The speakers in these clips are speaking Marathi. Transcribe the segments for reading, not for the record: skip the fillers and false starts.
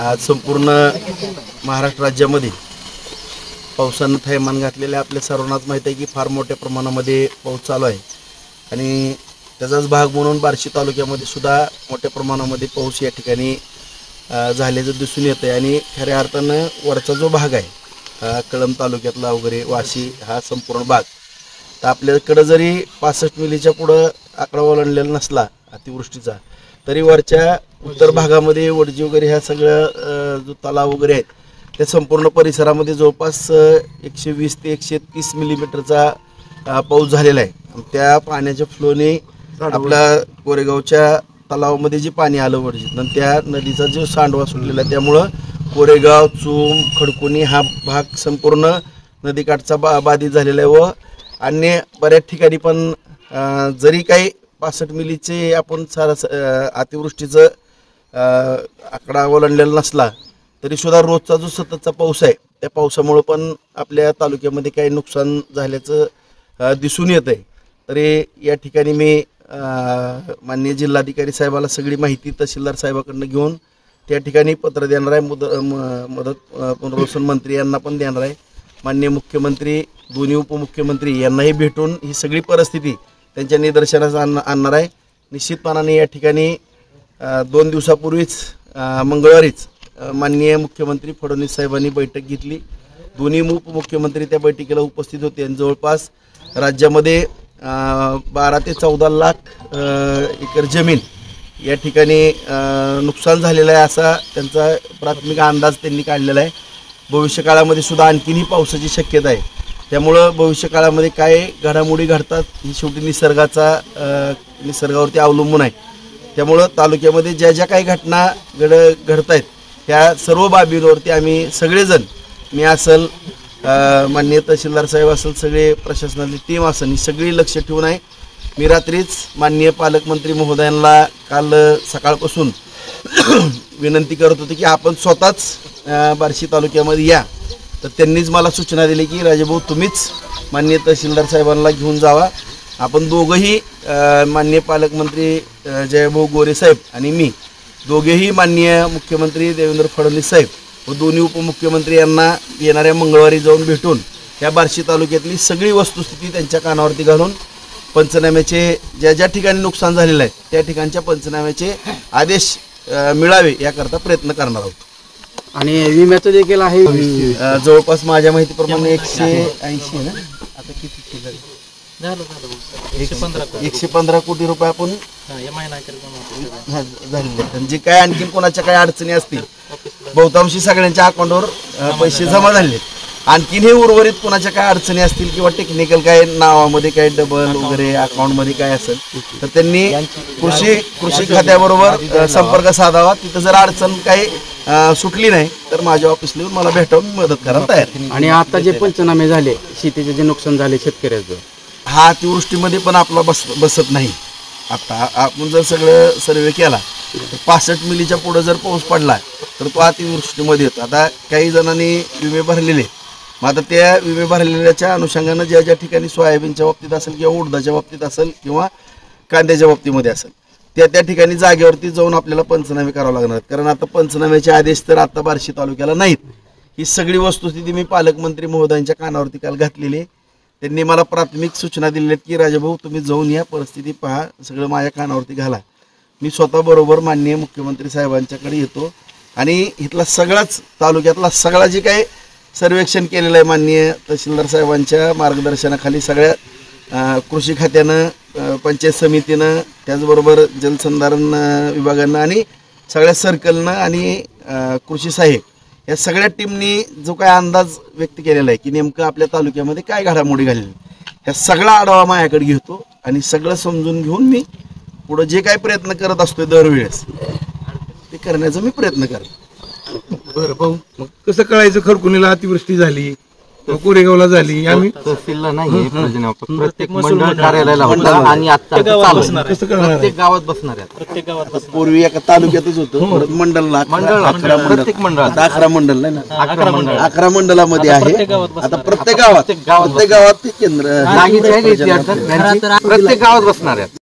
आज संपूर्ण महाराष्ट्र राज्यामध्ये पावसानं थैमान घातलेले आपल्या सर्वांनाच माहीत आहे की फार मोठ्या प्रमाणामध्ये पाऊस चालू आहे आणि त्याचाच भाग म्हणून बार्शी तालुक्यामध्ये सुद्धा मोठ्या प्रमाणामध्ये पाऊस या ठिकाणी झाल्याचं दिसून येतं आहे। आणि खऱ्या अर्थानं वरचा जो भाग आहे कळंब तालुक्यातला वगैरे वाशी हा संपूर्ण भाग तर आपल्याकडं जरी 65 मिलीच्या पुढं आकडा ओलांडलेला नसला अतिवृष्टीचा तरी वरच्या उत्तर भागामध्ये वडजी वगैरे ह्या सगळं जो तलाव वगैरे आहेत त्या संपूर्ण परिसरामध्ये जवळपास 120 ते 130 मिलीमीटरचा पाऊस झालेला आहे। त्या पाण्याच्या फ्लोने आपल्या कोरेगावच्या तलावामध्ये जे पाणी आलं वडजीतनं त्या नदीचा जो सांडवा सुटलेला आहे त्यामुळं कोरेगाव चूम खडकुनी हा भाग संपूर्ण नदीकाठचा बाधित झालेला आहे व अन्य बऱ्याच ठिकाणी पण जरी काही 65 मिलीचे आपण अतिवृष्टीचं आकडा ओलांडलेला नसला तरी सुद्धा रोजचा जो सततचा पाऊस आहे त्या पावसामुळे पण आपल्या तालुक्यामध्ये काही नुकसान झाल्याचं दिसून येत आहे। तरी या ठिकाणी मी माननीय जिल्हाधिकारी साहेबाला सगळी माहिती तहसीलदार साहेबाकडनं घेऊन त्या ठिकाणी पत्र देणार आहे। मदत पुनर्वसन मंत्री यांना पण देणार आहे। माननीय मुख्यमंत्री दोन्ही उपमुख्यमंत्री यांनाही भेटून ही सगळी परिस्थिती त्यांच्या निदर्शनास आणणार आहे। निश्चितपणाने या ठिकाणी 2 दिवसापूर्वीच मंगळवारीच माननीय मुख्यमंत्री फडणवीस साहेबांनी बैठक घेतली। दोन्ही उपमुख्यमंत्री त्या बैठकीला उपस्थित होते आणि जवळपास राज्यामध्ये 12 ते 14 लाख एकर जमीन या ठिकाणी नुकसान झालेलं आहे असा त्यांचा प्राथमिक अंदाज त्यांनी काढलेला आहे। भविष्यकाळामध्ये सुद्धा आणखीनही पावसाची शक्यता आहे त्यामुळं भविष्यकाळामध्ये काय घडामोडी घडतात ही शेवटी निसर्गावरती अवलंबून आहे। त्यामुळं तालुक्यामध्ये ज्या ज्या काही घटना घडत आहेत ह्या सर्व बाबींवरती आम्ही सगळेजण मी असेल माननीय तहसीलदार साहेब असेल सगळे प्रशासनाची टीम असेल ही सगळी लक्ष ठेवून आहे। मी रात्रीच माननीय पालकमंत्री महोदयांना काल सकाळपासून विनंती करत होते की आपण स्वतःच बार्शी तालुक्यामध्ये या तर त्यांनीच मला सूचना दिली की राजेभाऊ तुम्हीच माननीय तहसीलदार साहेबांना घेऊन जावा। आपण दोघंही माननीय पालकमंत्री जयभाऊ गोरे साहेब आणि मी दोघेही माननीय मुख्यमंत्री देवेंद्र फडणवीस साहेब व दोन्ही उपमुख्यमंत्री यांना येणाऱ्या मंगळवारी जाऊन भेटून या बार्शी तालुक्यातली सगळी वस्तुस्थिती त्यांच्या कानावरती घालून पंचनाम्याचे ज्या ज्या ठिकाणी नुकसान झालेलं आहे त्या ठिकाणच्या पंचनाम्याचे आदेश मिळावे याकरता प्रयत्न करणार आहोत। आणि विम्याचं देखील आहे जवळपास माझ्या माहितीप्रमाणे 180 ना आता किती झालं 115 कोटी रुपये आपण झालेले जे काय आणखीन कोणाच्या काही अडचणी असतील बहुतांशी सगळ्यांच्या अकाउंटवर पैसे जमा झाले। आणखीन हे उर्वरित कोणाच्या काय अडचणी असतील किंवा टेक्निकल काय नावामध्ये काय डबल वगैरे अकाउंटमध्ये काय असेल तर त्यांनी कृषी खात्याबरोबर संपर्क साधावा। तिथं जर अडचण काही सुटली नाही तर माझ्या ऑफिसला येऊन मला भेटावून मदत करायला तयार। आणि आता जे पंचनामे झाले शेतीचे जे नुकसान झाले शेतकऱ्याचं हा अतिवृष्टीमध्ये पण आपला बसत नाही। आता आपण जर सगळं सर्वे केला तर 65 मिलीच्या पुढे जर पाऊस पडला तर तो अतिवृष्टीमध्ये येतो। आता काही जणांनी विमे भरलेले मग आता त्या विमे भरलेल्याच्या अनुषंगानं ज्या ज्या ठिकाणी सोयाबीनच्या बाबतीत असेल किंवा उडदाच्या बाबतीत असेल किंवा कांद्याच्या बाबतीमध्ये असेल त्या ठिकाणी जागेवरती जाऊन आपल्याला पंचनामे करावे लागणार कारण आता पंचनाम्याचे आदेश तर आता बार्शी तालुक्याला नाहीत। ही सगळी वस्तुस्थिती मी पालकमंत्री महोदयांच्या कानावरती काल घातलेली। त्यांनी मला प्राथमिक सूचना दिलेल्या आहेत की राजाभाऊ तुम्ही जाऊन या परिस्थिती पहा सगळं माझ्या कानावरती घाला। मी स्वतः बरोबर माननीय मुख्यमंत्री साहेबांच्याकडे येतो आणि इथला सगळाच तालुक्यातला सगळा जे काही सर्वेक्षण केलेलं आहे माननीय तहसीलदार साहेबांच्या मार्गदर्शनाखाली सगळ्या कृषी खात्यानं पंचायत समितीनं त्याचबरोबर जलसंधारण विभागानं आणि सगळ्या सर्कलनं आणि कृषी सहाय्यक या सगळ्या टीमनी जो काय अंदाज व्यक्त केलेला आहे की नेमकं आपल्या तालुक्यामध्ये काय घडामोडी घालली ह्या सगळा आढावा माझ्याकडे घेतो आणि सगळं समजून घेऊन मी पुढं जे काय प्रयत्न करत असतोय दरवेळेस ते करण्याचा मी प्रयत्न करतो। बरं भाऊ मग कसं कळायचं खडकुनीला अतिवृष्टी झाली कोरेगावला झाली आम्ही तहसीलला नाही प्रत्येक मंडळ कार्यालयाला होता आणि आता प्रत्येक गावात बसणार आहे। प्रत्येक गावात पूर्वी एका तालुक्यातच होतं मंडळला प्रत्येक मंडळात 11 मंडळ नाही ना 11 मंडळामध्ये आहे आता प्रत्येक गावात ते केंद्र प्रत्येक गावात बसणार आहे।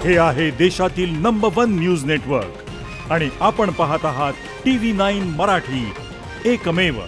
हे आहे देशातील नंबर 1 न्यूज नेटवर्क आणि आपण पाहत आहात TV9 मराठी, एकमेव.